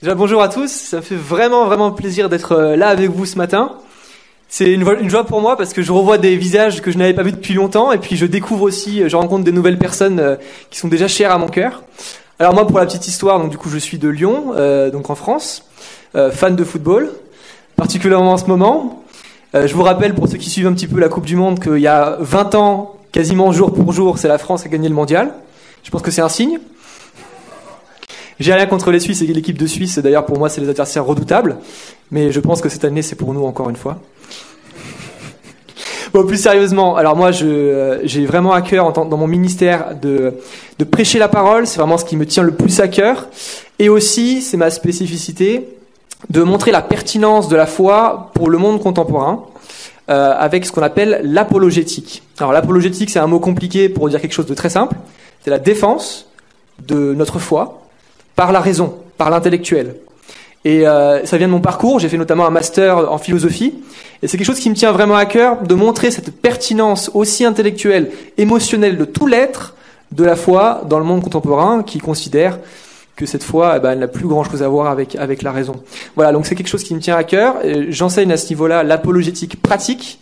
Déjà bonjour à tous, ça me fait vraiment plaisir d'être là avec vous ce matin. C'est une joie pour moi parce que je revois des visages que je n'avais pas vus depuis longtemps et puis je découvre aussi, je rencontre des nouvelles personnes qui sont déjà chères à mon cœur. Alors moi pour la petite histoire, donc du coup je suis de Lyon, donc en France, fan de football, particulièrement en ce moment. Je vous rappelle pour ceux qui suivent un petit peu la Coupe du Monde qu'il y a 20 ans, quasiment jour pour jour, c'est la France qui a gagné le mondial. Je pense que c'est un signe. J'ai rien contre les Suisses et l'équipe de Suisse, d'ailleurs pour moi c'est les adversaires redoutables, mais je pense que cette année c'est pour nous encore une fois. Bon, plus sérieusement, alors moi j'ai vraiment à cœur dans mon ministère de prêcher la parole, c'est vraiment ce qui me tient le plus à cœur, et aussi c'est ma spécificité de montrer la pertinence de la foi pour le monde contemporain, avec ce qu'on appelle l'apologétique. Alors l'apologétique c'est un mot compliqué pour dire quelque chose de très simple, c'est la défense de notre foi, par la raison, par l'intellectuel. Et ça vient de mon parcours, j'ai fait notamment un master en philosophie, et c'est quelque chose qui me tient vraiment à cœur, de montrer cette pertinence aussi intellectuelle, émotionnelle de tout l'être de la foi dans le monde contemporain, qui considère que cette foi, elle n'a plus grand-chose à voir avec la raison. Voilà, donc c'est quelque chose qui me tient à cœur, et j'enseigne à ce niveau-là l'apologétique pratique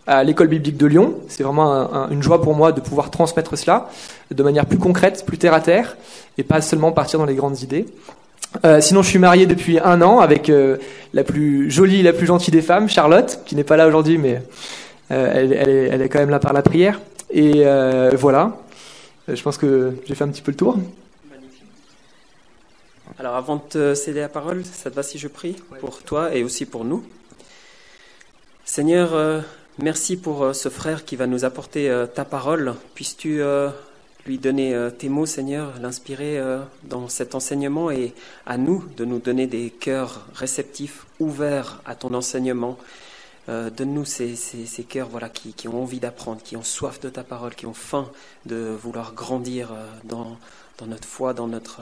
à l'école biblique de Lyon. C'est vraiment une joie pour moi de pouvoir transmettre cela de manière plus concrète, plus terre à terre, et pas seulement partir dans les grandes idées. Sinon, je suis marié depuis 1 an avec la plus jolie, la plus gentille des femmes, Charlotte, qui n'est pas là aujourd'hui, mais elle est quand même là par la prière. Et voilà, je pense que j'ai fait un petit peu le tour. Magnifique. Alors, avant de te céder la parole, ça te va si je prie pour toi et aussi pour nous? Seigneur, merci pour ce frère qui va nous apporter ta parole. Puisses-tu lui donner tes mots, Seigneur, l'inspirer dans cet enseignement et à nous de nous donner des cœurs réceptifs, ouverts à ton enseignement. Donne-nous ces cœurs qui ont envie d'apprendre, qui ont soif de ta parole, qui ont faim de vouloir grandir dans notre foi, dans notre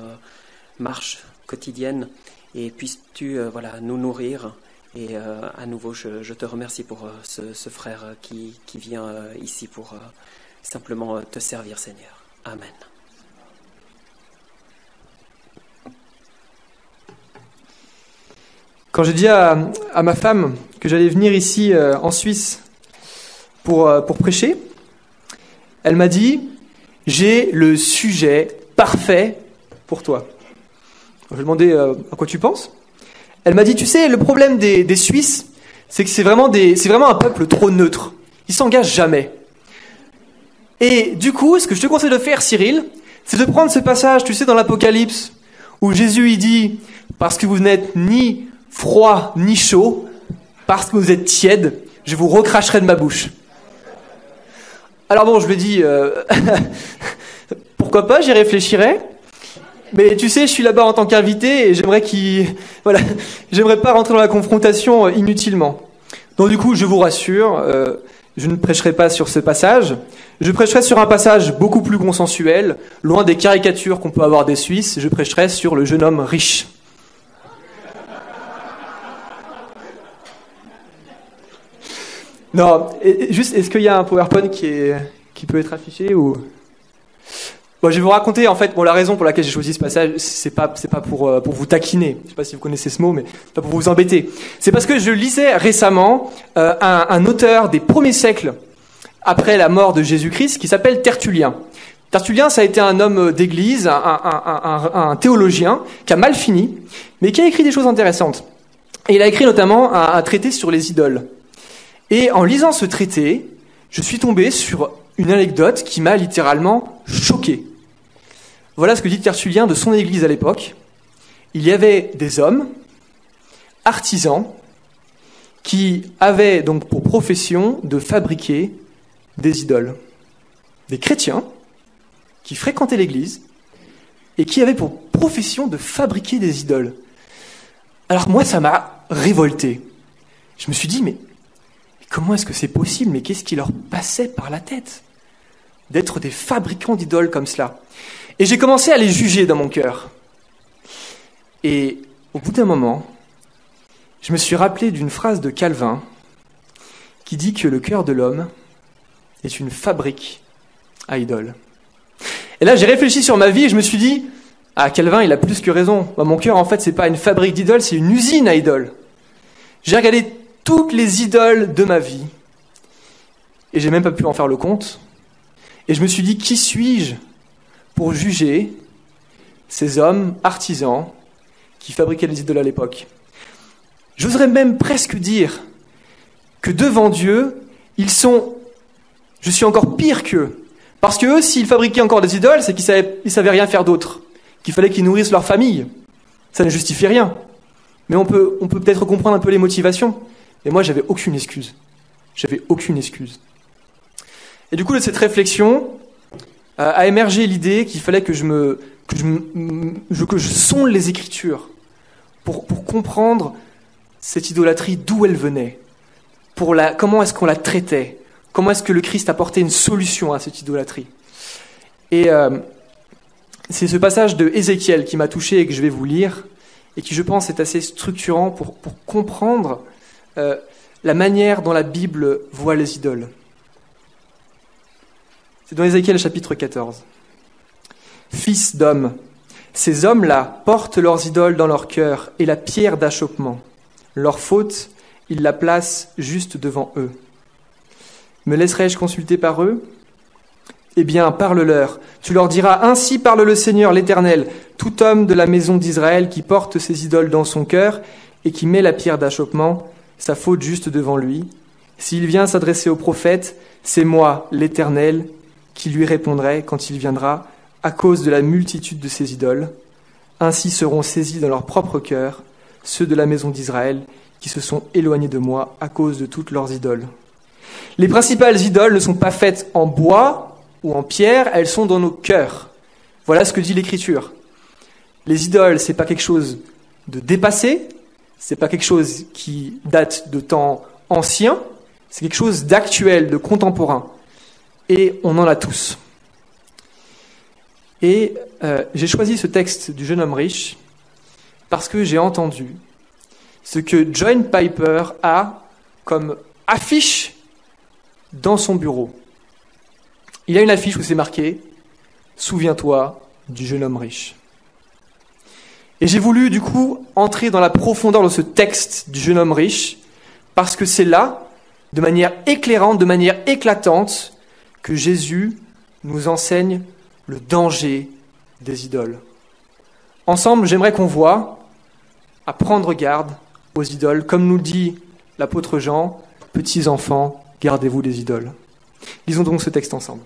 marche quotidienne. Et puisses-tu nous nourrir. Et à nouveau, je te remercie pour ce frère qui vient ici pour simplement te servir, Seigneur. Amen. Quand j'ai dit à ma femme que j'allais venir ici en Suisse pour prêcher, elle m'a dit « J'ai le sujet parfait pour toi ». Je lui ai demandé « À quoi tu penses ?» Elle m'a dit « Tu sais, le problème des Suisses, c'est que c'est vraiment un peuple trop neutre. Ils s'engagent jamais. » Et du coup, ce que je te conseille de faire, Cyril, c'est de prendre ce passage, tu sais, dans l'Apocalypse, où Jésus il dit « Parce que vous n'êtes ni froid ni chaud, parce que vous êtes tiède, je vous recracherai de ma bouche. » Alors bon, je lui ai dit « Pourquoi pas, j'y réfléchirai. Mais tu sais, je suis là-bas en tant qu'invité et j'aimerais pas rentrer dans la confrontation inutilement. Donc du coup, je vous rassure, je ne prêcherai pas sur ce passage. Je prêcherai sur un passage beaucoup plus consensuel, loin des caricatures qu'on peut avoir des Suisses. Je prêcherai sur le jeune homme riche. Non, juste, est-ce qu'il y a un PowerPoint qui peut être affiché ou... Bon, je vais vous raconter en fait la raison pour laquelle j'ai choisi ce passage, c'est pas pour vous taquiner. Je sais pas si vous connaissez ce mot, mais c'est pas pour vous embêter. C'est parce que je lisais récemment un auteur des premiers siècles après la mort de Jésus-Christ qui s'appelle Tertullien. Tertullien, ça a été un homme d'église, un théologien qui a mal fini, mais qui a écrit des choses intéressantes. Et il a écrit notamment un traité sur les idoles. Et en lisant ce traité, je suis tombé sur une anecdote qui m'a littéralement choqué. Voilà ce que dit Tertullien de son église à l'époque. Il y avait des hommes, artisans, qui avaient donc pour profession de fabriquer des idoles. Des chrétiens qui fréquentaient l'église et qui avaient pour profession de fabriquer des idoles. Alors moi, ça m'a révolté. Je me suis dit, mais comment est-ce que c'est possible? Mais qu'est-ce qui leur passait par la tête d'être des fabricants d'idoles comme cela? Et j'ai commencé à les juger dans mon cœur. Et au bout d'un moment, je me suis rappelé d'une phrase de Calvin qui dit que le cœur de l'homme est une fabrique à idoles. Et là, j'ai réfléchi sur ma vie et je me suis dit, Ah, Calvin, il a plus que raison. Mon cœur, en fait, c'est pas une fabrique d'idoles, c'est une usine à idoles. J'ai regardé toutes les idoles de ma vie, et j'ai même pas pu en faire le compte. Et je me suis dit, qui suis-je pour juger ces hommes artisans qui fabriquaient les idoles à l'époque? J'oserais même presque dire que devant Dieu, je suis encore pire qu'eux. Parce que eux, s'ils fabriquaient encore des idoles, c'est qu'ils savaient rien faire d'autre. Qu'il fallait qu'ils nourrissent leur famille. Ça ne justifie rien. Mais on peut peut-être comprendre un peu les motivations. Mais moi, j'avais aucune excuse. J'avais aucune excuse. Et du coup, de cette réflexion, a émergé l'idée qu'il fallait que je sonde les Écritures pour comprendre cette idolâtrie, d'où elle venait, comment est-ce qu'on la traitait, comment est-ce que le Christ apportait une solution à cette idolâtrie. Et c'est ce passage de Ézéchiel qui m'a touché et que je vais vous lire, et qui, je pense, est assez structurant pour comprendre la manière dont la Bible voit les idoles. C'est dans Ézéchiel chapitre 14. « Fils d'homme, ces hommes-là portent leurs idoles dans leur cœur et la pierre d'achoppement. Leur faute, ils la placent juste devant eux. Me laisserai-je consulter par eux ? Eh bien, parle-leur. Tu leur diras, ainsi parle le Seigneur l'Éternel, tout homme de la maison d'Israël qui porte ses idoles dans son cœur et qui met la pierre d'achoppement, sa faute juste devant lui. S'il vient s'adresser au prophète, c'est moi, l'Éternel, qui lui répondrai quand il viendra, à cause de la multitude de ses idoles. Ainsi seront saisis dans leur propre cœur ceux de la maison d'Israël qui se sont éloignés de moi à cause de toutes leurs idoles. Les principales idoles ne sont pas faites en bois ou en pierre, elles sont dans nos cœurs. Voilà ce que dit l'Écriture. Les idoles, c'est pas quelque chose de dépassé, c'est pas quelque chose qui date de temps anciens, c'est quelque chose d'actuel, de contemporain. Et on en a tous. Et j'ai choisi ce texte du jeune homme riche parce que j'ai entendu ce que John Piper a comme affiche dans son bureau. Il a une affiche où c'est marqué « Souviens-toi du jeune homme riche ». Et j'ai voulu du coup entrer dans la profondeur de ce texte du jeune homme riche parce que c'est là, de manière éclairante, de manière éclatante, que Jésus nous enseigne le danger des idoles. Ensemble, j'aimerais qu'on voie à prendre garde aux idoles, comme nous le dit l'apôtre Jean, « Petits enfants, gardez-vous des idoles ». Lisons donc ce texte ensemble.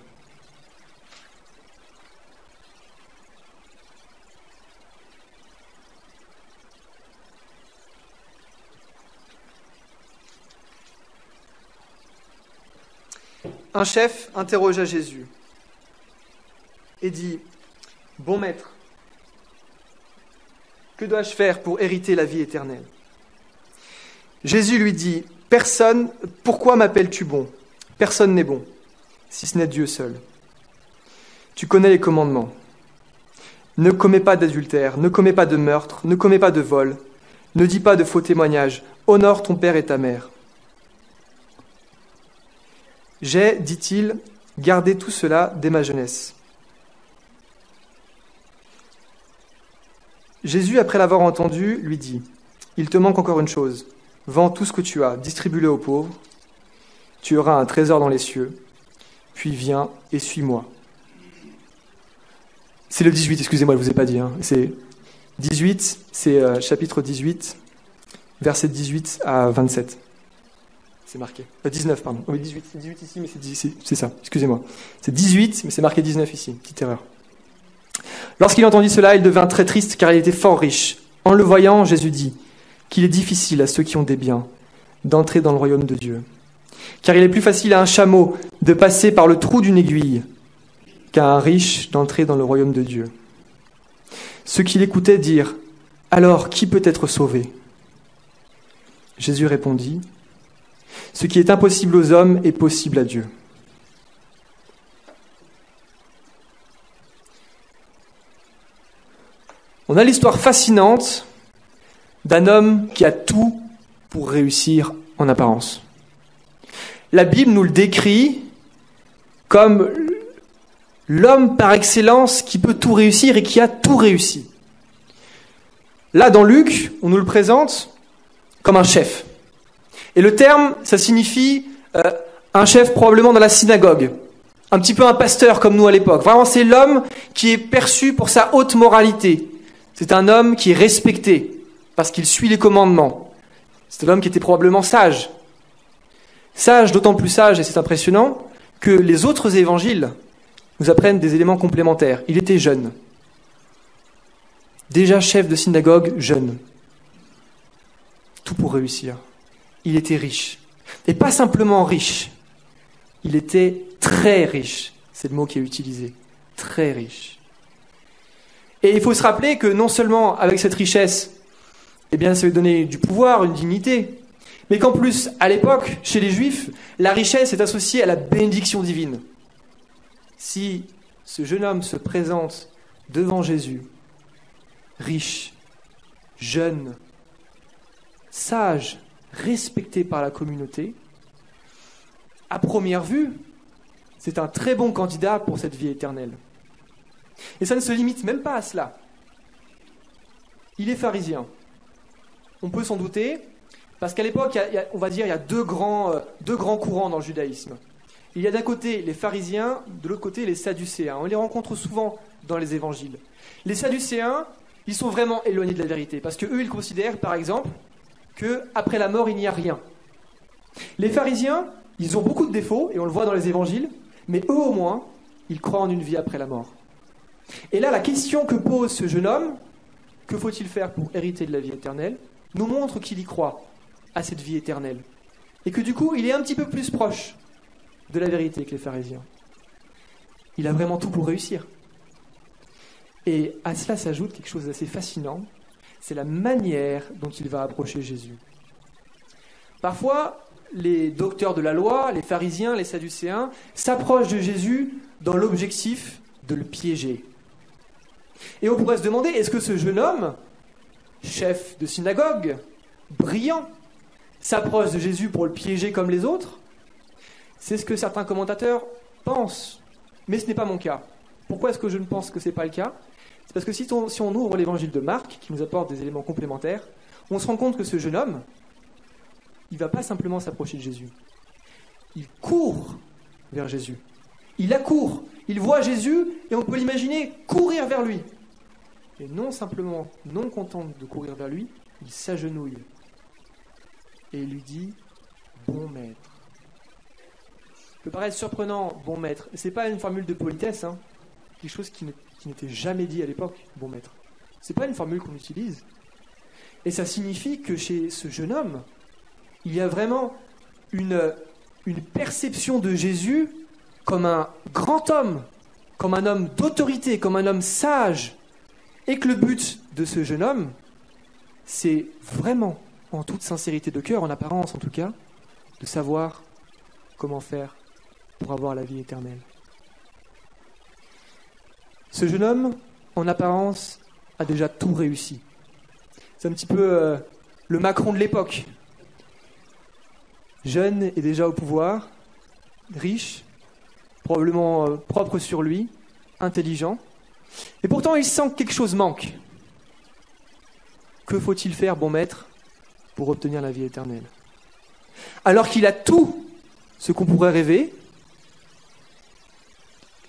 Un chef interrogea Jésus et dit « Bon maître, que dois-je faire pour hériter la vie éternelle ?» Jésus lui dit « Pourquoi m'appelles-tu bon ? Personne n'est bon, si ce n'est Dieu seul. Tu connais les commandements. Ne commets pas d'adultère, ne commets pas de meurtre, ne commets pas de vol, ne dis pas de faux témoignages, honore ton père et ta mère. » J'ai, dit-il, gardé tout cela dès ma jeunesse. Jésus, après l'avoir entendu, lui dit « Il te manque encore une chose. Vends tout ce que tu as, distribue-le aux pauvres. Tu auras un trésor dans les cieux. Puis viens et suis-moi. » C'est le 18, excusez-moi, je ne vous ai pas dit. C'est 18, c'est chapitre 18, versets 18 à 27. C'est marqué. 19, pardon. Oui, 18. C'est 18 ici, mais c'est ça. Excusez-moi. C'est 18, mais c'est marqué 19 ici. Petite erreur. Lorsqu'il entendit cela, il devint très triste, car il était fort riche. En le voyant, Jésus dit qu'il est difficile à ceux qui ont des biens d'entrer dans le royaume de Dieu. Car il est plus facile à un chameau de passer par le trou d'une aiguille qu'à un riche d'entrer dans le royaume de Dieu. Ceux qui l'écoutaient dirent « Alors, qui peut être sauvé ?» Jésus répondit « Ce qui est impossible aux hommes est possible à Dieu. » On a l'histoire fascinante d'un homme qui a tout pour réussir en apparence. La Bible nous le décrit comme L'homme par excellence qui peut tout réussir et qui a tout réussi. Là, dans Luc, on nous le présente comme un chef. Et le terme, ça signifie un chef probablement dans la synagogue. Un petit peu un pasteur comme nous à l'époque. Vraiment, c'est l'homme qui est perçu pour sa haute moralité. C'est un homme qui est respecté parce qu'il suit les commandements. C'est un homme qui était probablement sage. Sage, d'autant plus sage, et c'est impressionnant, que les autres évangiles nous apprennent des éléments complémentaires. Il était jeune. Déjà chef de synagogue, jeune. Tout pour réussir. Il était riche. Et pas simplement riche. Il était très riche. C'est le mot qui est utilisé. Très riche. Et il faut se rappeler que non seulement avec cette richesse, eh bien, ça lui donnait du pouvoir, une dignité, mais qu'en plus, à l'époque, chez les Juifs, la richesse est associée à la bénédiction divine. Si ce jeune homme se présente devant Jésus, riche, jeune, sage, respecté par la communauté, à première vue, c'est un très bon candidat pour cette vie éternelle. Et ça ne se limite même pas à cela. Il est pharisien. On peut s'en douter, parce qu'à l'époque, on va dire, il y a deux grands courants dans le judaïsme. Il y a d'un côté les pharisiens, de l'autre côté les sadducéens. On les rencontre souvent dans les évangiles. Les sadducéens, ils sont vraiment éloignés de la vérité, parce qu'eux, ils considèrent, par exemple, qu'après la mort, il n'y a rien. Les pharisiens, ils ont beaucoup de défauts, et on le voit dans les évangiles, mais eux au moins, ils croient en une vie après la mort. Et là, la question que pose ce jeune homme, que faut-il faire pour hériter de la vie éternelle, nous montre qu'il y croit à cette vie éternelle. Et que du coup, il est un petit peu plus proche de la vérité que les pharisiens. Il a vraiment tout pour réussir. Et à cela s'ajoute quelque chose d'assez fascinant, c'est la manière dont il va approcher Jésus. Parfois, les docteurs de la loi, les pharisiens, les sadducéens, s'approchent de Jésus dans l'objectif de le piéger. Et on pourrait se demander, est-ce que ce jeune homme, chef de synagogue, brillant, s'approche de Jésus pour le piéger comme les autres? C'est ce que certains commentateurs pensent, mais ce n'est pas mon cas. Pourquoi est-ce que je ne pense que ce n'est pas le cas? C'est parce que si on ouvre l'évangile de Marc, qui nous apporte des éléments complémentaires, on se rend compte que ce jeune homme, il ne va pas simplement s'approcher de Jésus. Il court vers Jésus. Il accourt. Il voit Jésus et on peut l'imaginer courir vers lui. Et non simplement, non content de courir vers lui, il s'agenouille. Et il lui dit « Bon maître ». Ça peut paraître surprenant, « Bon maître ». Ce n'est pas une formule de politesse, hein. Quelque chose qui n'était jamais dit à l'époque, « Bon maître ». Ce n'est pas une formule qu'on utilise. Et ça signifie que chez ce jeune homme, il y a vraiment une perception de Jésus comme un grand homme, comme un homme d'autorité, comme un homme sage. Et que le but de ce jeune homme, c'est vraiment, en toute sincérité de cœur, en apparence en tout cas, de savoir comment faire pour avoir la vie éternelle. Ce jeune homme, en apparence, a déjà tout réussi. C'est un petit peu le Macron de l'époque. Jeune et déjà au pouvoir, riche, probablement propre sur lui, intelligent. Et pourtant, il sent que quelque chose manque. Que faut-il faire, bon maître, pour obtenir la vie éternelle? Alors qu'il a tout ce qu'on pourrait rêver,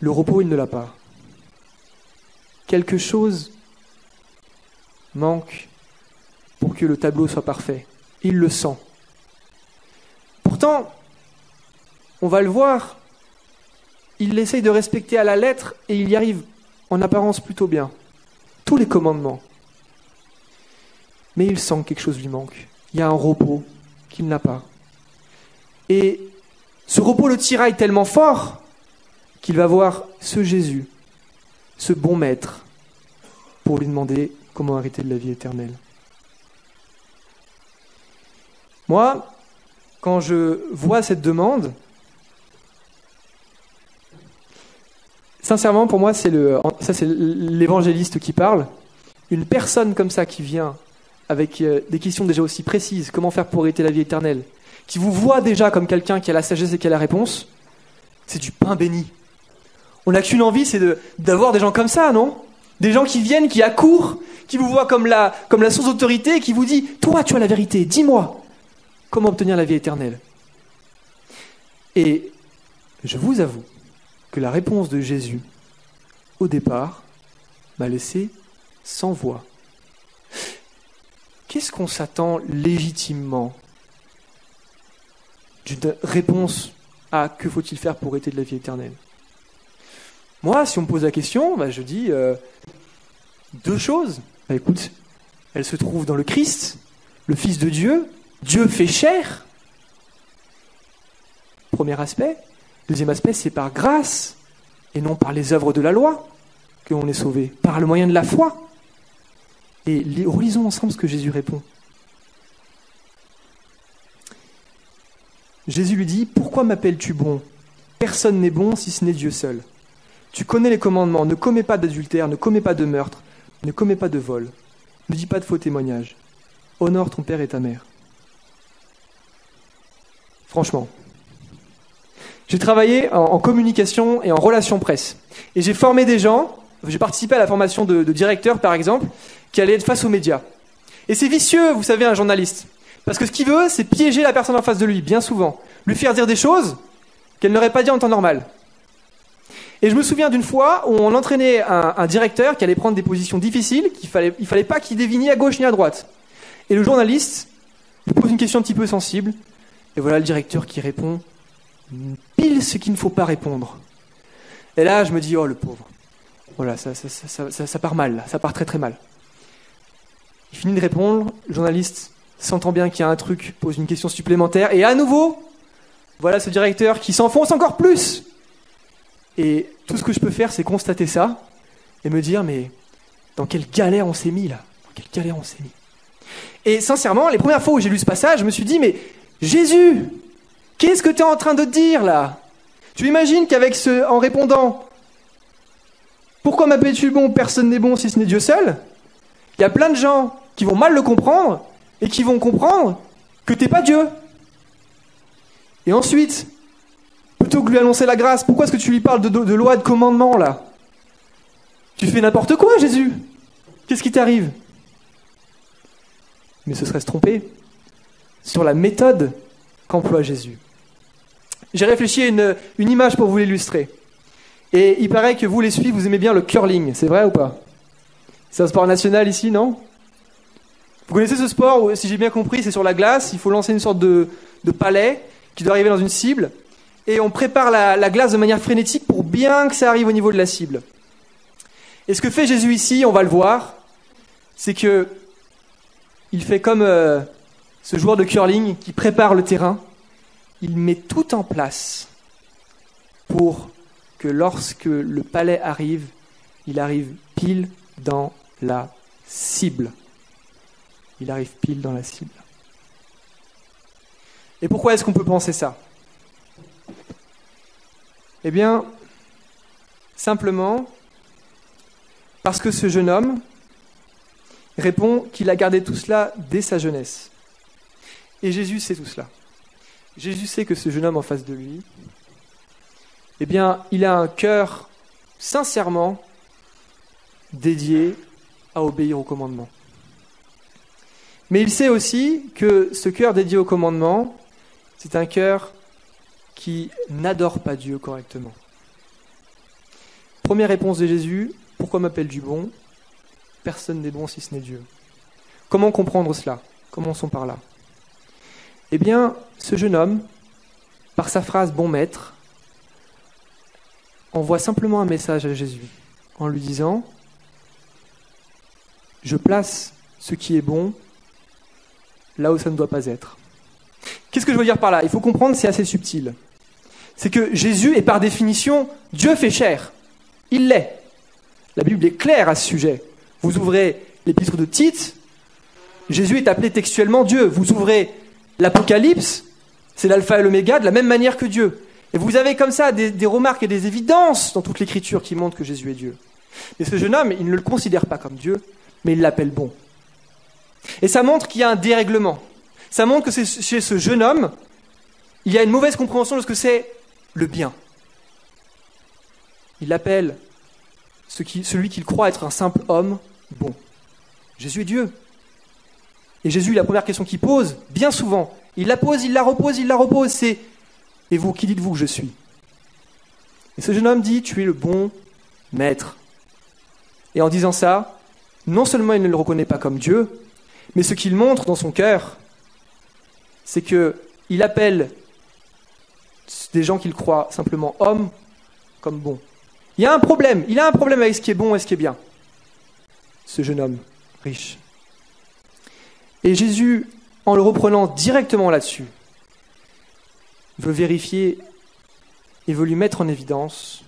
le repos, il ne l'a pas. Quelque chose manque pour que le tableau soit parfait. Il le sent. Pourtant, on va le voir, il essaye de respecter à la lettre et il y arrive en apparence plutôt bien. Tous les commandements. Mais il sent que quelque chose lui manque. Il y a un repos qu'il n'a pas. Et ce repos le tiraille tellement fort qu'il va voir ce Jésus, ce bon maître, pour lui demander comment hériter de la vie éternelle. Moi, quand je vois cette demande, sincèrement, pour moi, c'est l'évangéliste qui parle. Une personne comme ça qui vient avec des questions déjà aussi précises, comment faire pour hériter la vie éternelle, qui vous voit déjà comme quelqu'un qui a la sagesse et qui a la réponse, c'est du pain béni. On n'a qu'une envie, c'est d'avoir des gens comme ça, non? Des gens qui viennent, qui accourent, qui vous voient comme la source d'autorité et qui vous dit « Toi, tu as la vérité, dis-moi comment obtenir la vie éternelle ?» Et je vous avoue que la réponse de Jésus, au départ, m'a laissé sans voix. Qu'est-ce qu'on s'attend légitimement d'une réponse à « Que faut-il faire pour hériter de la vie éternelle ?» Moi, si on me pose la question, je dis deux choses. Écoute, elles se trouvent dans le Christ, le Fils de Dieu, Dieu fait chair. Premier aspect. Deuxième aspect, c'est par grâce, et non par les œuvres de la loi, que l'on est sauvé, par le moyen de la foi. Et relisons ensemble ce que Jésus répond. Jésus lui dit « Pourquoi m'appelles-tu bon ? Personne n'est bon si ce n'est Dieu seul. Tu connais les commandements, ne commets pas d'adultère, ne commets pas de meurtre, ne commets pas de vol, ne dis pas de faux témoignages, honore ton père et ta mère. » Franchement, j'ai travaillé en communication et en relations presse. Et j'ai formé des gens, j'ai participé à la formation de directeurs par exemple, qui allaient être face aux médias. Et c'est vicieux, vous savez, un journaliste. Parce que ce qu'il veut, c'est piéger la personne en face de lui, bien souvent. Lui faire dire des choses qu'elle n'aurait pas dit en temps normal. Et je me souviens d'une fois où on entraînait un directeur qui allait prendre des positions difficiles, il fallait pas qu'il dévie ni à gauche ni à droite. Et le journaliste lui pose une question un petit peu sensible, et voilà le directeur qui répond pile ce qu'il ne faut pas répondre. Et là, je me dis, oh le pauvre, voilà, ça part mal, là. Ça part très très mal. Il finit de répondre, le journaliste sentant bien qu'il y a un truc, pose une question supplémentaire, et à nouveau, voilà ce directeur qui s'enfonce encore plus. Et tout ce que je peux faire, c'est constater ça et me dire, mais dans quelle galère on s'est mis là ? Dans quelle galère on s'est mis ? Et sincèrement, les premières fois où j'ai lu ce passage, je me suis dit, mais Jésus, qu'est-ce que tu es en train de dire là ? Tu imagines en répondant, pourquoi m'appelles-tu bon ? Personne n'est bon si ce n'est Dieu seul. Il y a plein de gens qui vont mal le comprendre et qui vont comprendre que t'es pas Dieu. Et ensuite, plutôt que lui annoncer la grâce, pourquoi est-ce que tu lui parles de loi, de commandement, là ? Tu fais n'importe quoi, Jésus. Qu'est-ce qui t'arrive ? Mais ce serait se tromper sur la méthode qu'emploie Jésus. J'ai réfléchi à une image pour vous l'illustrer. Et il paraît que vous, les Suisses, vous aimez bien le curling. C'est vrai ou pas ? C'est un sport national ici, non ? Vous connaissez ce sport où, si j'ai bien compris, c'est sur la glace. Il faut lancer une sorte de palet qui doit arriver dans une cible. Et on prépare la glace de manière frénétique pour bien que ça arrive au niveau de la cible. Et ce que fait Jésus ici, on va le voir, c'est que il fait comme ce joueur de curling qui prépare le terrain. Il met tout en place pour que lorsque le palet arrive, il arrive pile dans la cible. Il arrive pile dans la cible. Et pourquoi est-ce qu'on peut penser ça ? Eh bien, simplement parce que ce jeune homme répond qu'il a gardé tout cela dès sa jeunesse. Et Jésus sait tout cela. Jésus sait que ce jeune homme en face de lui, eh bien, il a un cœur sincèrement dédié à obéir au commandement. Mais il sait aussi que ce cœur dédié au commandement, c'est un cœur qui n'adore pas Dieu correctement. Première réponse de Jésus, pourquoi m'appelles-tu bon ? Personne n'est bon si ce n'est Dieu. Comment comprendre cela ? Commençons par là. Eh bien, ce jeune homme, par sa phrase « bon maître », envoie simplement un message à Jésus, en lui disant « je place ce qui est bon là où ça ne doit pas être ». Qu'est-ce que je veux dire par là ? Il faut comprendre, c'est assez subtil. C'est que Jésus est par définition Dieu fait chair. Il l'est. La Bible est claire à ce sujet. Vous ouvrez l'épître de Tite, Jésus est appelé textuellement Dieu. Vous ouvrez l'Apocalypse, c'est l'alpha et l'oméga de la même manière que Dieu. Et vous avez comme ça des remarques et des évidences dans toute l'Écriture qui montrent que Jésus est Dieu. Mais ce jeune homme, il ne le considère pas comme Dieu, mais il l'appelle bon. Et ça montre qu'il y a un dérèglement. Ça montre que chez ce jeune homme, il y a une mauvaise compréhension de ce que c'est le bien. il appelle celui qu'il croit être un simple homme bon. Jésus est Dieu. Et Jésus, la première question qu'il pose, bien souvent, il la pose, il la repose, c'est « Et vous, qui dites-vous que je suis ?» Et ce jeune homme dit « Tu es le bon maître. » Et en disant ça, non seulement il ne le reconnaît pas comme Dieu, mais ce qu'il montre dans son cœur, c'est qu'il appelle des gens qu'il croit simplement hommes comme bons. Il a un problème avec ce qui est bon et ce qui est bien. Ce jeune homme riche. Et Jésus, en le reprenant directement là-dessus, veut vérifier et veut lui mettre en évidence,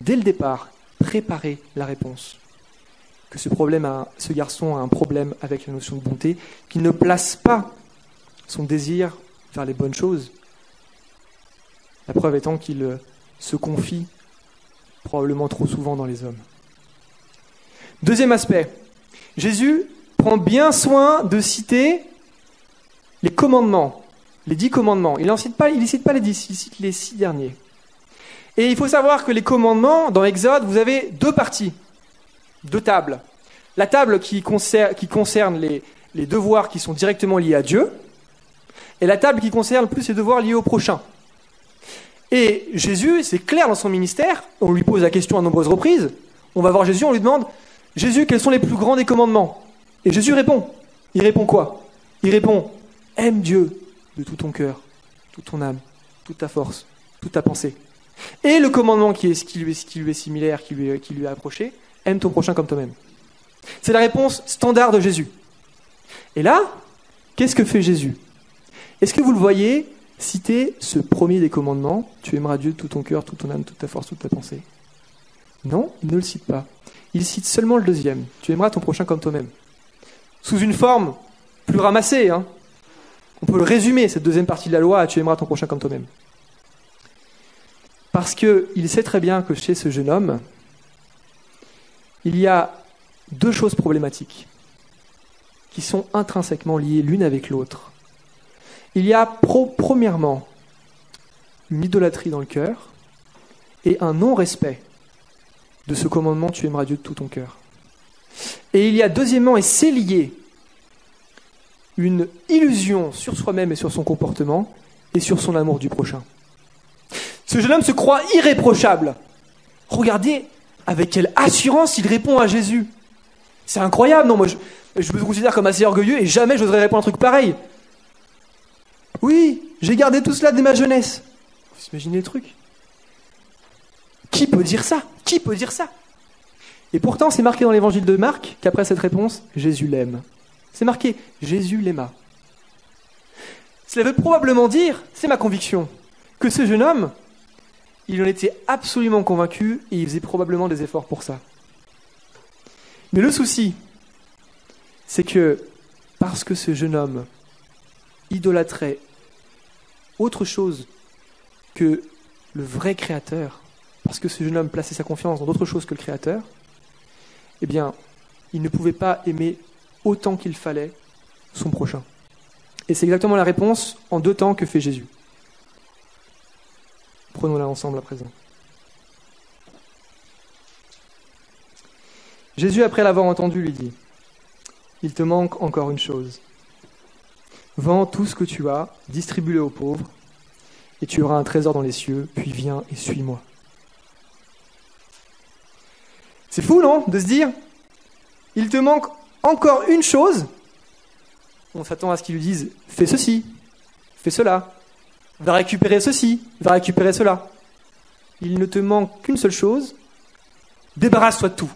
dès le départ, préparer la réponse. Que ce garçon a un problème avec la notion de bonté, qu'il ne place pas son désir vers les bonnes choses. La preuve étant qu'il se confie probablement trop souvent dans les hommes. Deuxième aspect, Jésus prend bien soin de citer les commandements, les 10 commandements. Il ne cite pas les 10, il cite les 6 derniers. Et il faut savoir que les commandements, dans Exode, vous avez 2 parties, 2 tables. La table qui concerne les devoirs qui sont directement liés à Dieu, et la table qui concerne plus les devoirs liés au prochain. Et Jésus, c'est clair dans son ministère, on lui pose la question à nombreuses reprises, on va voir Jésus, on lui demande « Jésus, quels sont les plus grands des commandements ?» Et Jésus répond. Il répond quoi? Il répond « Aime Dieu de tout ton cœur, toute ton âme, toute ta force, toute ta pensée. » Et le commandement qui lui est similaire, qui lui est approché, « Aime ton prochain comme toi-même. » C'est la réponse standard de Jésus. Et là, qu'est-ce que fait Jésus? Est-ce que vous le voyez citer ce premier des commandements, « Tu aimeras Dieu de tout ton cœur, toute ton âme, toute ta force, toute ta pensée » Non, il ne le cite pas. Il cite seulement le deuxième, « Tu aimeras ton prochain comme toi-même » sous une forme plus ramassée. On peut le résumer, cette deuxième partie de la loi, « Tu aimeras ton prochain comme toi-même » Parce qu'il sait très bien que chez ce jeune homme, il y a 2 choses problématiques qui sont intrinsèquement liées l'une avec l'autre. Il y a premièrement une idolâtrie dans le cœur et un non-respect de ce commandement « Tu aimeras Dieu de tout ton cœur ». Et il y a deuxièmement, et c'est lié, une illusion sur soi-même et sur son comportement et sur son amour du prochain. Ce jeune homme se croit irréprochable. Regardez avec quelle assurance il répond à Jésus. C'est incroyable, non? Moi, je me considère comme assez orgueilleux et jamais j'oserais répondre à un truc pareil. Oui, j'ai gardé tout cela dès ma jeunesse. Vous imaginez le truc? Qui peut dire ça? Qui peut dire ça? Et pourtant, c'est marqué dans l'évangile de Marc qu'après cette réponse, Jésus l'aime. C'est marqué, Jésus l'aima. Cela veut probablement dire, c'est ma conviction, que ce jeune homme, il en était absolument convaincu et il faisait probablement des efforts pour ça. Mais le souci, c'est que parce que ce jeune homme idolâtrait autre chose que le vrai Créateur, parce que ce jeune homme plaçait sa confiance dans d'autre chose que le Créateur, eh bien, il ne pouvait pas aimer autant qu'il fallait son prochain. Et c'est exactement la réponse en 2 temps que fait Jésus. Prenons-la ensemble à présent. Jésus, après l'avoir entendu, lui dit « Il te manque encore une chose. Vends tout ce que tu as, distribue-le aux pauvres, et tu auras un trésor dans les cieux, puis viens et suis-moi. » C'est fou, non, de se dire « Il te manque encore une chose ?» On s'attend à ce qu'ils lui disent « Fais ceci, fais cela, va récupérer ceci, va récupérer cela. » Il ne te manque qu'une seule chose, débarrasse-toi de tout.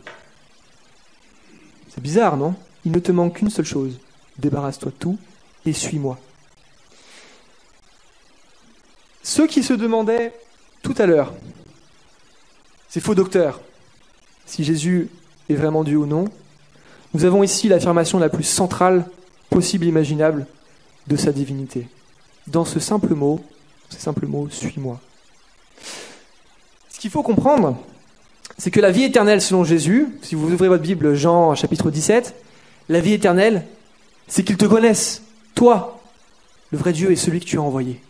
C'est bizarre, non? Il ne te manque qu'une seule chose, débarrasse-toi de tout et suis-moi. Ceux qui se demandaient tout à l'heure, ces faux docteurs, si Jésus est vraiment Dieu ou non, nous avons ici l'affirmation la plus centrale possible et imaginable de sa divinité. Dans ce simple mot, suis-moi. Ce qu'il faut comprendre, c'est que la vie éternelle selon Jésus, si vous ouvrez votre Bible, Jean chapitre 17, la vie éternelle, c'est qu'ils te connaissent, toi, le vrai Dieu et celui que tu as envoyé.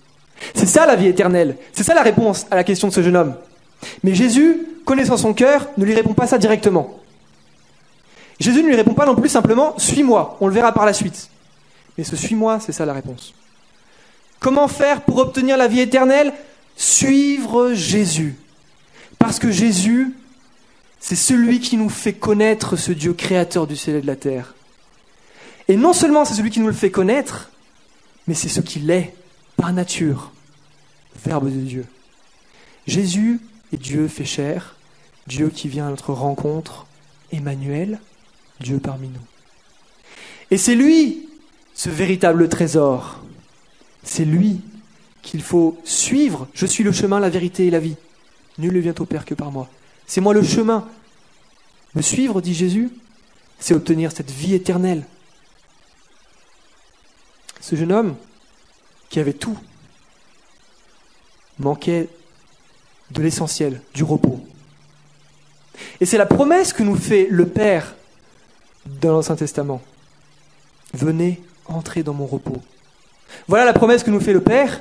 C'est ça la vie éternelle, c'est ça la réponse à la question de ce jeune homme. Mais Jésus connaissant son cœur, ne lui répond pas ça directement. Jésus ne lui répond pas non plus simplement « suis-moi », on le verra par la suite. Mais ce « suis-moi », c'est ça la réponse. Comment faire pour obtenir la vie éternelle ? Suivre Jésus. Parce que Jésus, c'est celui qui nous fait connaître ce Dieu créateur du ciel et de la terre. Et non seulement c'est celui qui nous le fait connaître, mais c'est ce qu'il est, par nature, Verbe de Dieu. Jésus est Dieu fait chair, Dieu qui vient à notre rencontre, Emmanuel, Dieu parmi nous. Et c'est lui, ce véritable trésor. C'est lui qu'il faut suivre. Je suis le chemin, la vérité et la vie. Nul ne vient au Père que par moi. C'est moi le chemin. Me suivre, dit Jésus, c'est obtenir cette vie éternelle. Ce jeune homme, qui avait tout, manquait de l'essentiel, du repos. Et c'est la promesse que nous fait le Père dans l'Ancien Testament. Venez, entrez dans mon repos. Voilà la promesse que nous fait le Père,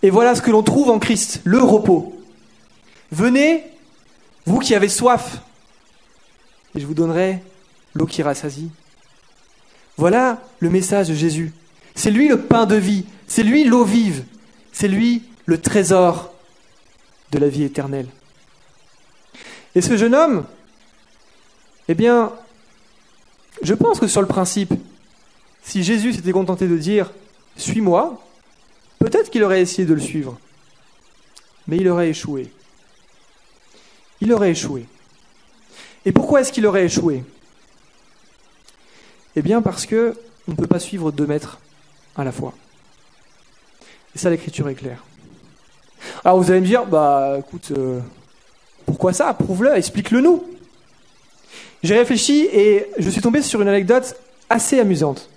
et voilà ce que l'on trouve en Christ, le repos. Venez, vous qui avez soif, et je vous donnerai l'eau qui rassasie. Voilà le message de Jésus. C'est lui le pain de vie, c'est lui l'eau vive, c'est lui le trésor de la vie éternelle. Et ce jeune homme, eh bien, je pense que sur le principe, si Jésus s'était contenté de dire « suis-moi », peut-être qu'il aurait essayé de le suivre. Mais il aurait échoué. Il aurait échoué. Et pourquoi est-ce qu'il aurait échoué ? Eh bien parce que on ne peut pas suivre 2 maîtres à la fois. Et ça, l'Écriture est claire. Alors vous allez me dire, écoute, pourquoi ça ? Prouve-le, explique-le nous. J'ai réfléchi et je suis tombé sur une anecdote assez amusante.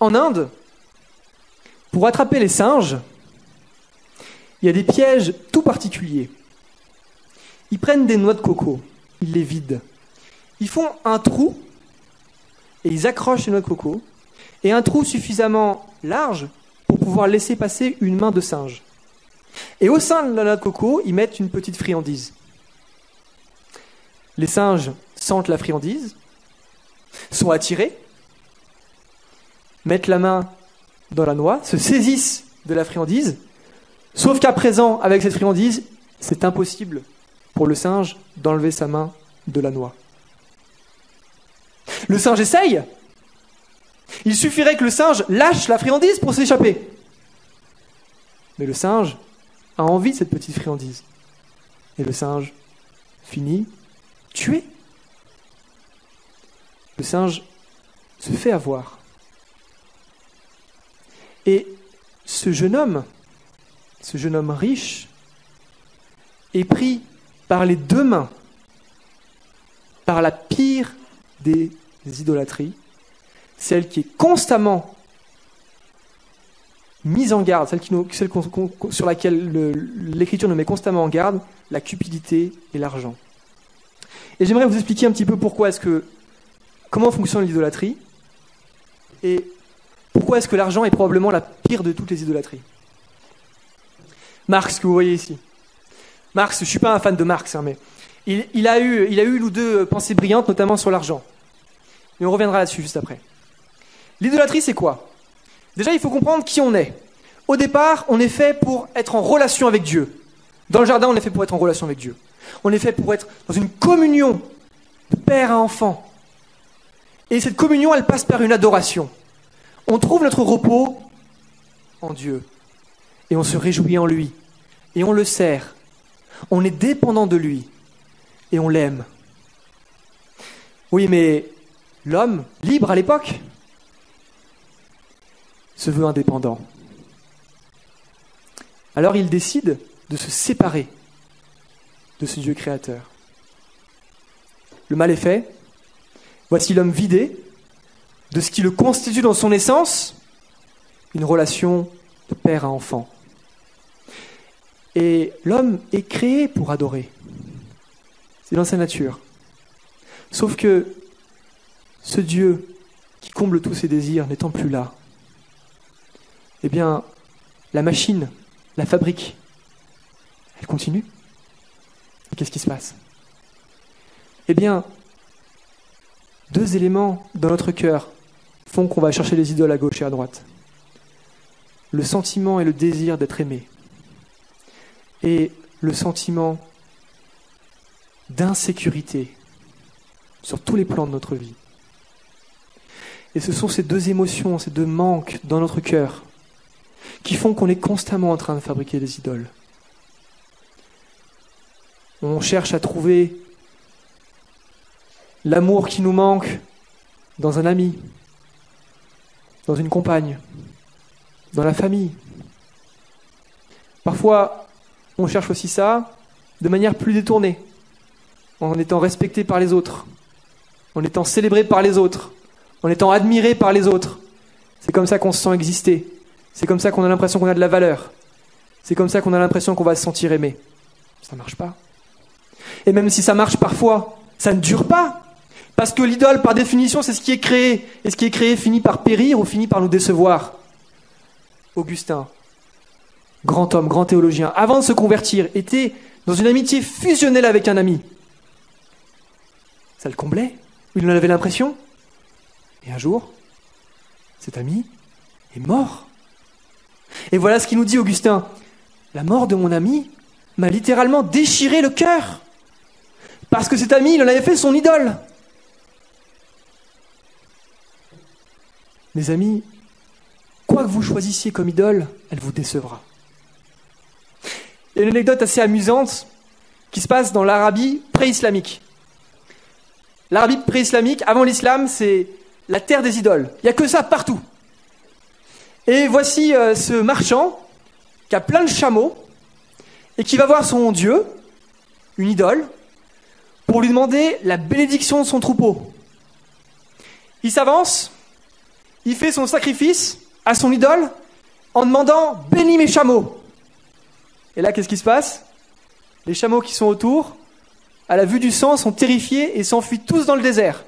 En Inde, pour attraper les singes, il y a des pièges tout particuliers. Ils prennent des noix de coco, ils les vident. Ils font un trou et ils accrochent les noix de coco, et un trou suffisamment large pour pouvoir laisser passer une main de singe. Et au sein de la noix de coco, ils mettent une petite friandise. Les singes sentent la friandise, sont attirés, mettent la main dans la noix, se saisissent de la friandise, sauf qu'à présent, avec cette friandise, c'est impossible pour le singe d'enlever sa main de la noix. Le singe essaye. Il suffirait que le singe lâche la friandise pour s'échapper. Mais le singe a envie de cette petite friandise. Et le singe finit tué. Le singe se fait avoir. Et ce jeune homme riche, est pris par les 2 mains, par la pire des idolâtries, celle qui est constamment mise en garde, celle sur laquelle l'Écriture nous met constamment en garde, la cupidité et l'argent. Et j'aimerais vous expliquer un petit peu comment fonctionne l'idolâtrie et pourquoi est-ce que l'argent est probablement la pire de toutes les idolâtries. Marx, que vous voyez ici. Marx, je ne suis pas un fan de Marx, mais il a eu une ou 2 pensées brillantes, notamment sur l'argent. Mais on reviendra là-dessus juste après. L'idolâtrie, c'est quoi ? Déjà, il faut comprendre qui on est. Au départ, on est fait pour être en relation avec Dieu. Dans le jardin, on est fait pour être en relation avec Dieu. On est fait pour être dans une communion de père à enfant. Et cette communion, elle passe par une adoration. On trouve notre repos en Dieu. Et on se réjouit en lui. Et on le sert. On est dépendant de lui. Et on l'aime. Oui, mais l'homme, libre à l'époque, se veut indépendant. Alors il décide de se séparer de ce Dieu créateur. Le mal est fait. Voici l'homme vidé de ce qui le constitue dans son essence, une relation de père à enfant. Et l'homme est créé pour adorer. C'est dans sa nature. Sauf que ce Dieu qui comble tous ses désirs n'étant plus là, eh bien, la machine, la fabrique, Elle continue. Et qu'est-ce qui se passe? Eh bien, 2 éléments dans notre cœur font qu'on va chercher les idoles à gauche et à droite. Le sentiment et le désir d'être aimé. Et le sentiment d'insécurité sur tous les plans de notre vie. Et ce sont ces 2 émotions, ces 2 manques dans notre cœur qui font qu'on est constamment en train de fabriquer des idoles. On cherche à trouver l'amour qui nous manque dans un ami, dans une compagne, dans la famille. Parfois, on cherche aussi ça de manière plus détournée, en étant respecté par les autres, en étant célébré par les autres, en étant admiré par les autres. C'est comme ça qu'on se sent exister. C'est comme ça qu'on a l'impression qu'on a de la valeur. C'est comme ça qu'on a l'impression qu'on va se sentir aimé. Ça ne marche pas. Et même si ça marche parfois, ça ne dure pas. Parce que l'idole, par définition, c'est ce qui est créé. Et ce qui est créé finit par périr ou finit par nous décevoir. Augustin, grand homme, grand théologien, avant de se convertir, était dans une amitié fusionnelle avec un ami. Ça le comblait. Il en avait l'impression. Et un jour, cet ami est mort. Et voilà ce qu'il nous dit Augustin. La mort de mon ami m'a littéralement déchiré le cœur. Parce que cet ami, il en avait fait son idole. Mes amis, quoi que vous choisissiez comme idole, elle vous décevra. Il y a une anecdote assez amusante qui se passe dans l'Arabie pré-islamique. L'Arabie pré-islamique, avant l'islam, c'est la terre des idoles. Il n'y a que ça partout. Et voici ce marchand qui a plein de chameaux et qui va voir son dieu, une idole, pour lui demander la bénédiction de son troupeau. Il s'avance, il fait son sacrifice à son idole en demandant « Bénis mes chameaux ». Et là, qu'est-ce qui se passe? Les chameaux qui sont autour, à la vue du sang, sont terrifiés et s'enfuient tous dans le désert.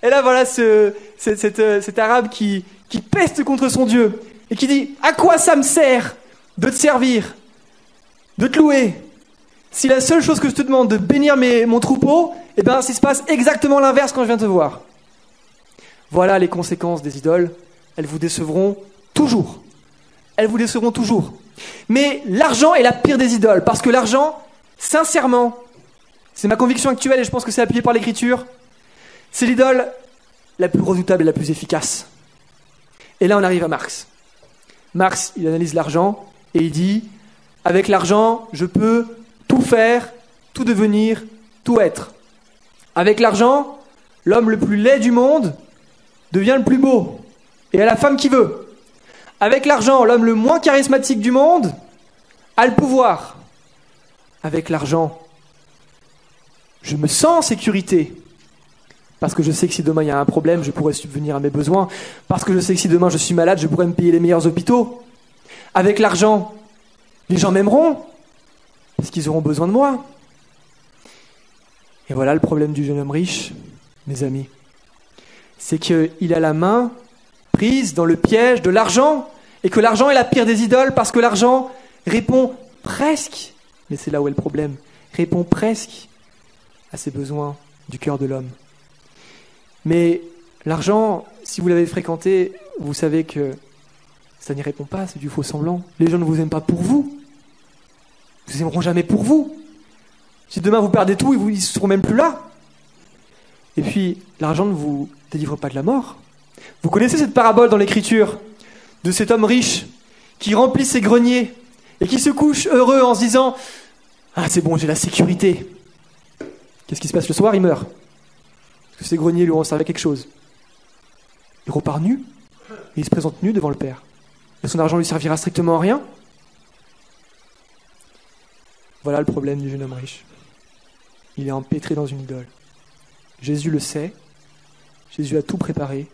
Et là, voilà cet arabe qui peste contre son Dieu et qui dit « À quoi ça me sert de te servir, de te louer, si la seule chose que je te demande de bénir mon troupeau, eh bien, s'il se passe exactement l'inverse quand je viens te voir. » Voilà les conséquences des idoles. Elles vous décevront toujours. Elles vous décevront toujours. Mais l'argent est la pire des idoles, parce que l'argent, sincèrement, c'est ma conviction actuelle et je pense que c'est appuyé par l'Écriture, c'est l'idole la plus redoutable et la plus efficace. Et là, on arrive à Marx. Marx, il analyse l'argent et il dit « Avec l'argent, je peux tout faire, tout devenir, tout être. Avec l'argent, l'homme le plus laid du monde devient le plus beau et a la femme qu'il veut. Avec l'argent, l'homme le moins charismatique du monde a le pouvoir. Avec l'argent, je me sens en sécurité parce que je sais que si demain il y a un problème, je pourrais subvenir à mes besoins. Parce que je sais que si demain je suis malade, je pourrais me payer les meilleurs hôpitaux. Avec l'argent, les gens m'aimeront parce qu'ils auront besoin de moi. Et voilà le problème du jeune homme riche, mes amis. C'est qu'il a la main prise dans le piège de l'argent et que l'argent est la pire des idoles parce que l'argent répond presque, mais c'est là où est le problème, répond presque à ses besoins du cœur de l'homme. Mais l'argent, si vous l'avez fréquenté, vous savez que ça n'y répond pas, c'est du faux semblant. Les gens ne vous aiment pas pour vous. Ils ne vous aimeront jamais pour vous. Si demain vous perdez tout, ils ne seront même plus là. Et puis, l'argent ne vous délivre pas de la mort. Vous connaissez cette parabole dans l'Écriture de cet homme riche qui remplit ses greniers et qui se couche heureux en se disant « Ah, c'est bon, j'ai la sécurité ». Qu'est-ce qui se passe le soir? Il meurt. Parce que ses greniers lui ont servi à quelque chose. Il repart nu et il se présente nu devant le Père. Et son argent lui servira strictement à rien. Voilà le problème du jeune homme riche. Il est empêtré dans une idole. Jésus le sait. Jésus a tout préparé.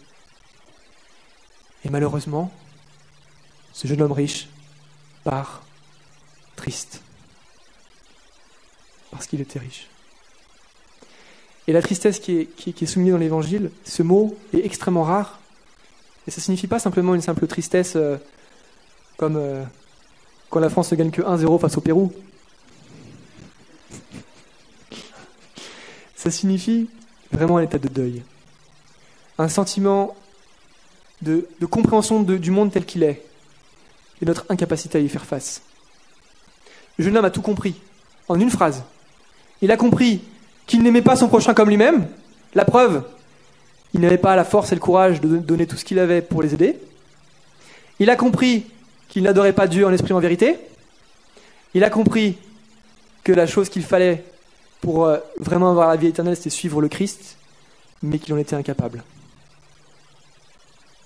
Et malheureusement, ce jeune homme riche part triste. Parce qu'il était riche. Et la tristesse qui est soulignée dans l'Évangile, ce mot est extrêmement rare. Et ça ne signifie pas simplement une simple tristesse comme quand la France ne gagne que 1-0 face au Pérou. Ça signifie vraiment un état de deuil. Un sentiment de compréhension du monde tel qu'il est et notre incapacité à y faire face. Le jeune homme a tout compris, en une phrase. Il a compris qu'il n'aimait pas son prochain comme lui-même. La preuve, il n'avait pas la force et le courage de donner tout ce qu'il avait pour les aider. Il a compris qu'il n'adorait pas Dieu en esprit et en vérité. Il a compris que la chose qu'il fallait pour vraiment avoir la vie éternelle, c'était suivre le Christ, mais qu'il en était incapable.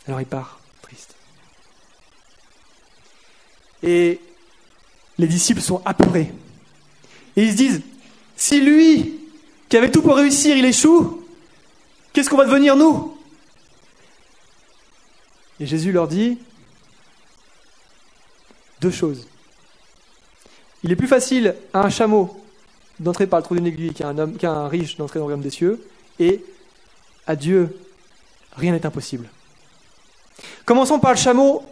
Alors il part, triste. Et les disciples sont apeurés. Et ils se disent, si lui, qui avait tout pour réussir, il échoue, qu'est-ce qu'on va devenir nous? Et Jésus leur dit deux choses. Il est plus facile à un chameau d'entrer par le trou d'une aiguille qu'à un riche d'entrer dans le royaume des cieux, et à Dieu, rien n'est impossible. Commençons par le chameau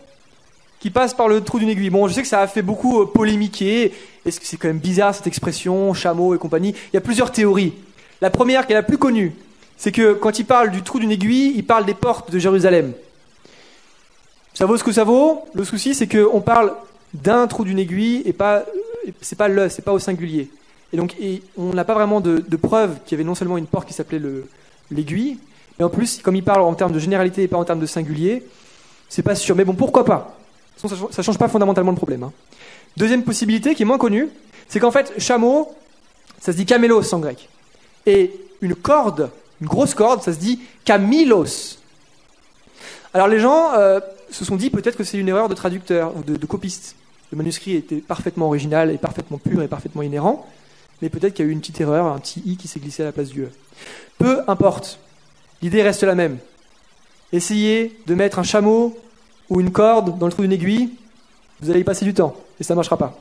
qui passe par le trou d'une aiguille. Bon, je sais que ça a fait beaucoup polémiquer. Est-ce que c'est quand même bizarre cette expression, chameau et compagnie? Il y a plusieurs théories. La première, qui est la plus connue, c'est que quand il parle du trou d'une aiguille, il parle des portes de Jérusalem. Ça vaut ce que ça vaut. Le souci, c'est qu'on parle d'un trou d'une aiguille et c'est pas au singulier. Et donc, on n'a pas vraiment de preuve qu'il y avait non seulement une porte qui s'appelait l'aiguille, mais en plus, comme il parle en termes de généralité et pas en termes de singulier, c'est pas sûr. Mais bon, pourquoi pas? De toute façon, ça change pas fondamentalement le problème. Hein. Deuxième possibilité, qui est moins connue, c'est qu'en fait, chameau, ça se dit camélos en grec. Et une corde, une grosse corde, ça se dit kamilos. Alors les gens se sont dit peut-être que c'est une erreur de traducteur ou de copiste. Le manuscrit était parfaitement original et parfaitement pur et parfaitement inhérent, mais peut-être qu'il y a eu une petite erreur, un petit i qui s'est glissé à la place du e. Peu importe, l'idée reste la même. Essayez de mettre un chameau ou une corde dans le trou d'une aiguille, vous allez y passer du temps et ça ne marchera pas.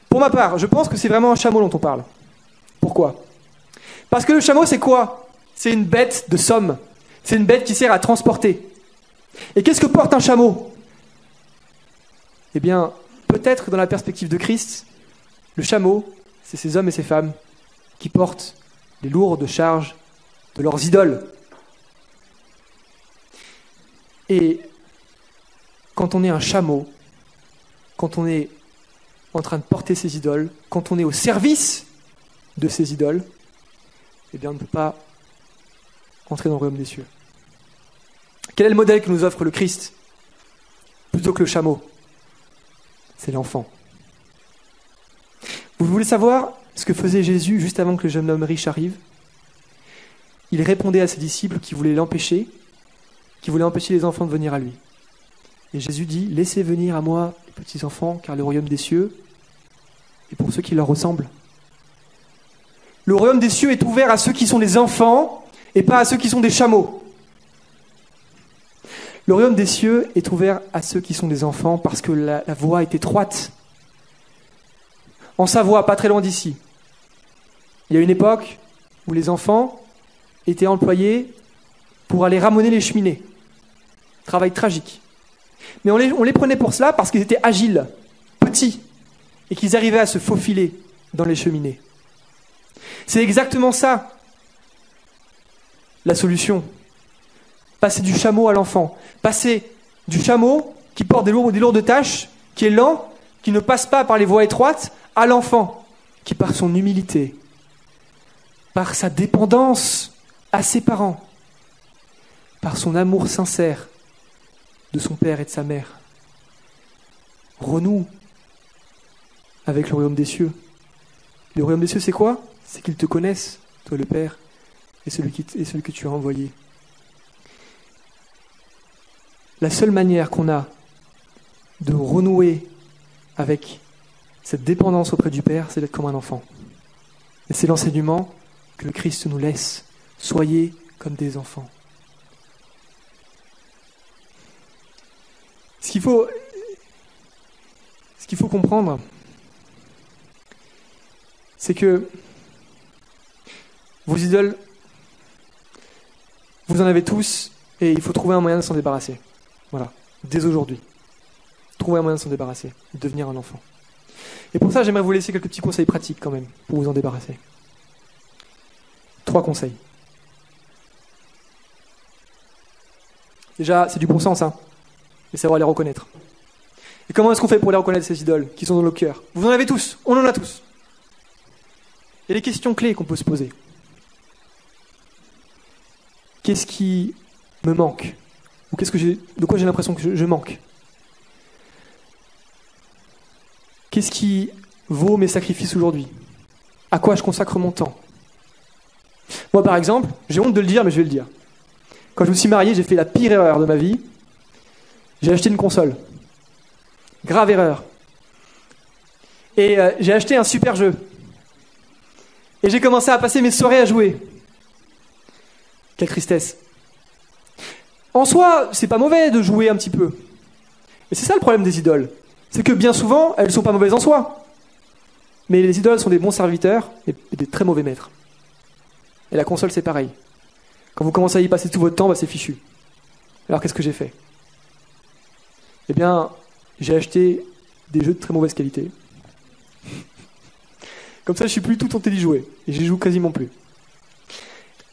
Pour ma part, je pense que c'est vraiment un chameau dont on parle. Pourquoi? Parce que le chameau, c'est quoi? C'est une bête de somme. C'est une bête qui sert à transporter. Et qu'est-ce que porte un chameau? Eh bien, peut-être dans la perspective de Christ, le chameau, c'est ces hommes et ces femmes qui portent les lourdes charges de leurs idoles. Et quand on est un chameau, quand on est en train de porter ces idoles, quand on est au service de ces idoles, eh bien on ne peut pas entrer dans le royaume des cieux. Quel est le modèle que nous offre le Christ plutôt que le chameau? C'est l'enfant. Vous voulez savoir ce que faisait Jésus juste avant que le jeune homme riche arrive? Il répondait à ses disciples qui voulaient l'empêcher, qui voulaient empêcher les enfants de venir à lui. Et Jésus dit, laissez venir à moi les petits enfants, car le royaume des cieux est pour ceux qui leur ressemblent. Le royaume des cieux est ouvert à ceux qui sont des enfants et pas à ceux qui sont des chameaux. Le royaume des cieux est ouvert à ceux qui sont des enfants parce que la voie est étroite. En Savoie, pas très loin d'ici, il y a une époque où les enfants étaient employés pour aller ramoner les cheminées. Travail tragique. Mais on les prenait pour cela parce qu'ils étaient agiles, petits, et qu'ils arrivaient à se faufiler dans les cheminées. C'est exactement ça, la solution. Passer du chameau à l'enfant. Passer du chameau qui porte des lourdes tâches, qui est lent, qui ne passe pas par les voies étroites, à l'enfant qui, par son humilité, par sa dépendance à ses parents, par son amour sincère de son père et de sa mère, renoue avec le royaume des cieux. Le royaume des cieux, c'est quoi? C'est qu'ils te connaissent, toi le Père, et celui que tu as envoyé. La seule manière qu'on a de renouer avec cette dépendance auprès du Père, c'est d'être comme un enfant. Et c'est l'enseignement que le Christ nous laisse. Soyez comme des enfants. Ce qu'il faut comprendre, c'est que vos idoles, vous en avez tous, et il faut trouver un moyen de s'en débarrasser. Voilà, dès aujourd'hui. trouver un moyen de s'en débarrasser, de devenir un enfant. Et pour ça, j'aimerais vous laisser quelques petits conseils pratiques quand même, pour vous en débarrasser. 3 conseils. Déjà, c'est du bon sens, et savoir les reconnaître. Et comment est-ce qu'on fait pour les reconnaître, ces idoles qui sont dans nos cœurs? Vous en avez tous, on en a tous. Il y a des questions clés qu'on peut se poser. Qu'est-ce qui me manque? Ou de quoi j'ai l'impression que je manque? Qu'est-ce qui vaut mes sacrifices aujourd'hui? À quoi je consacre mon temps? Moi, par exemple, j'ai honte de le dire, mais je vais le dire. Quand je me suis marié, j'ai fait la pire erreur de ma vie. J'ai acheté une console. Grave erreur. Et j'ai acheté un super jeu. Et j'ai commencé à passer mes soirées à jouer. Quelle tristesse. En soi, c'est pas mauvais de jouer un petit peu. Et c'est ça le problème des idoles. C'est que bien souvent, elles sont pas mauvaises en soi. Mais les idoles sont des bons serviteurs et des très mauvais maîtres. Et la console, c'est pareil. Quand vous commencez à y passer tout votre temps, c'est fichu. Alors qu'est-ce que j'ai fait? Eh bien, j'ai acheté des jeux de très mauvaise qualité. Comme ça, je suis plus tout tenté d'y jouer. Et j'y joue quasiment plus.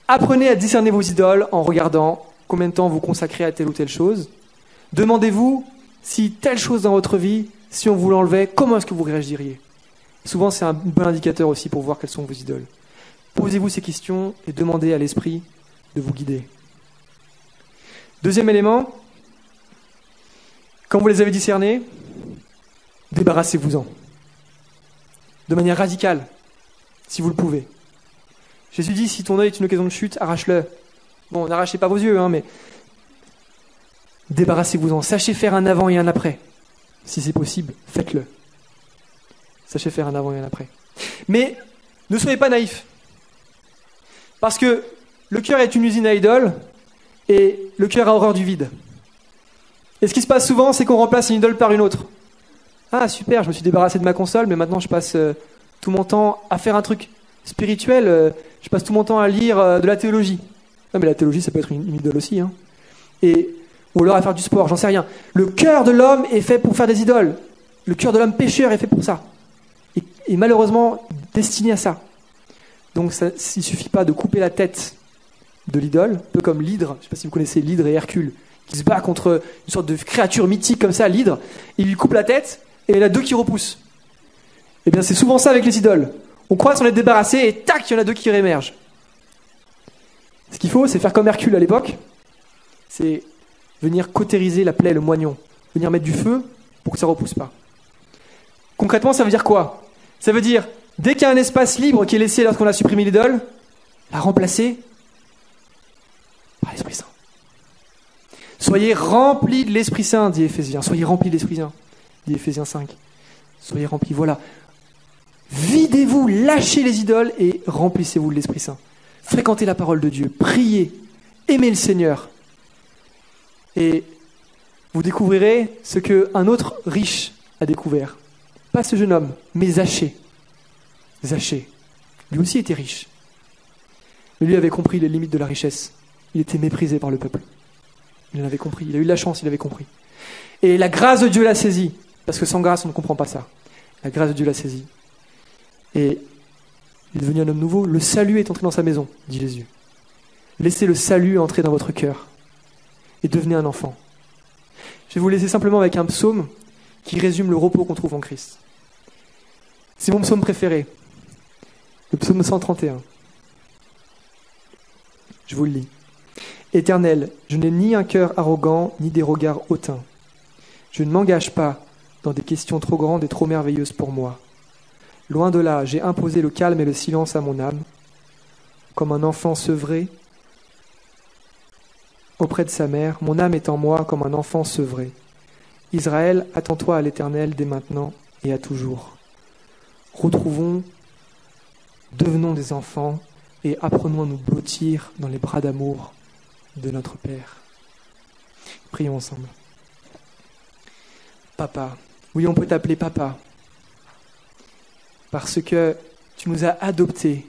Apprenez à discerner vos idoles en regardant combien de temps vous consacrez à telle ou telle chose. Demandez-vous si telle chose dans votre vie, si on vous l'enlevait, comment est-ce que vous réagiriez? Souvent, c'est un bon indicateur aussi pour voir quelles sont vos idoles. Posez-vous ces questions et demandez à l'esprit de vous guider. Deuxième élément, quand vous les avez discernés, débarrassez-vous-en. De manière radicale, si vous le pouvez. Jésus dit, si ton œil est une occasion de chute, arrache-le. Bon, n'arrachez pas vos yeux, mais débarrassez-vous-en. Sachez faire un avant et un après. Si c'est possible, faites-le. Sachez faire un avant et un après. Mais ne soyez pas naïfs. Parce que le cœur est une usine à idoles et le cœur a horreur du vide. Et ce qui se passe souvent, c'est qu'on remplace une idole par une autre. Ah super, je me suis débarrassé de ma console, mais maintenant je passe tout mon temps à faire un truc spirituel. Je passe tout mon temps à lire de la théologie. Non mais la théologie, ça peut être une idole aussi. Ou alors à faire du sport, j'en sais rien. Le cœur de l'homme est fait pour faire des idoles. Le cœur de l'homme pécheur est fait pour ça. Et malheureusement destiné à ça. Donc il ne suffit pas de couper la tête de l'idole, un peu comme l'hydre, je ne sais pas si vous connaissez l'hydre et Hercule, qui se bat contre une sorte de créature mythique comme ça, l'hydre, il lui coupe la tête et il y en a 2 qui repoussent. Et bien c'est souvent ça avec les idoles. On croit s'en être débarrassé et tac, il y en a 2 qui réémergent. Ce qu'il faut, c'est faire comme Hercule à l'époque, c'est venir cautériser la plaie, le moignon, venir mettre du feu pour que ça ne repousse pas. Concrètement, ça veut dire quoi? Ça veut dire, dès qu'il y a un espace libre qui est laissé lorsqu'on a supprimé l'idole, la remplacer par l'Esprit Saint. Soyez remplis de l'Esprit Saint, dit Éphésiens. Soyez remplis de l'Esprit Saint, dit Éphésiens 5. Soyez remplis, voilà. Videz-vous, lâchez les idoles et remplissez-vous de l'Esprit Saint. Fréquentez la parole de Dieu, priez, aimez le Seigneur. Et vous découvrirez ce qu'un autre riche a découvert. Pas ce jeune homme, mais Zachée. Zachée, lui aussi était riche. Mais lui avait compris les limites de la richesse. Il était méprisé par le peuple. Il en avait compris, il a eu de la chance, il avait compris. Et la grâce de Dieu l'a saisi, parce que sans grâce, on ne comprend pas ça. La grâce de Dieu l'a saisi. Et il est devenu un homme nouveau. Le salut est entré dans sa maison, dit Jésus. Laissez le salut entrer dans votre cœur et devenez un enfant. Je vais vous laisser simplement avec un psaume qui résume le repos qu'on trouve en Christ. C'est mon psaume préféré, le psaume 131. Je vous le lis. Éternel, je n'ai ni un cœur arrogant, ni des regards hautains. Je ne m'engage pas dans des questions trop grandes et trop merveilleuses pour moi. Loin de là, j'ai imposé le calme et le silence à mon âme, comme un enfant sevré auprès de sa mère, mon âme est en moi comme un enfant sevré. Israël, attends-toi à l'Éternel dès maintenant et à toujours. Retrouvons, devenons des enfants et apprenons à nous blottir dans les bras d'amour de notre Père. Prions ensemble. Papa, oui, on peut t'appeler Papa, parce que tu nous as adoptés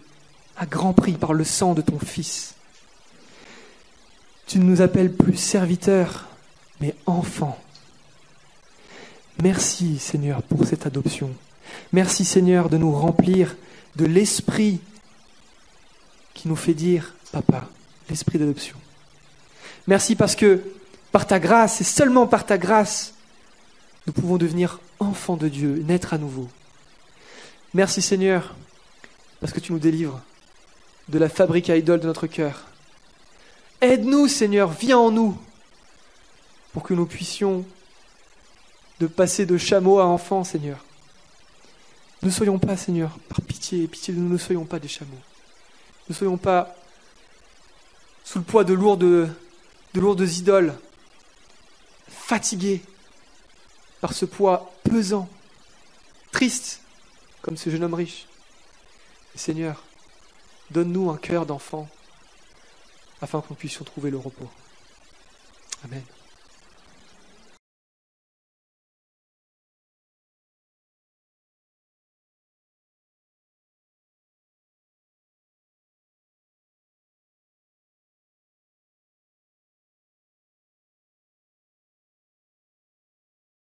à grand prix par le sang de ton Fils. Tu ne nous appelles plus serviteurs, mais enfants. Merci Seigneur pour cette adoption. Merci Seigneur de nous remplir de l'esprit qui nous fait dire Papa, l'esprit d'adoption. Merci parce que par ta grâce, et seulement par ta grâce, nous pouvons devenir enfants de Dieu, naître à nouveau. Merci Seigneur, parce que tu nous délivres de la fabrique à idoles de notre cœur. Aide-nous Seigneur, viens en nous, pour que nous puissions de passer de chameau à enfant Seigneur. Ne soyons pas Seigneur, par pitié, pitié de nous, ne soyons pas des chameaux. Ne soyons pas sous le poids de lourdes idoles, fatigués par ce poids pesant, triste, comme ce jeune homme riche. Et Seigneur, donne-nous un cœur d'enfant, afin que nous puissions trouver le repos. Amen.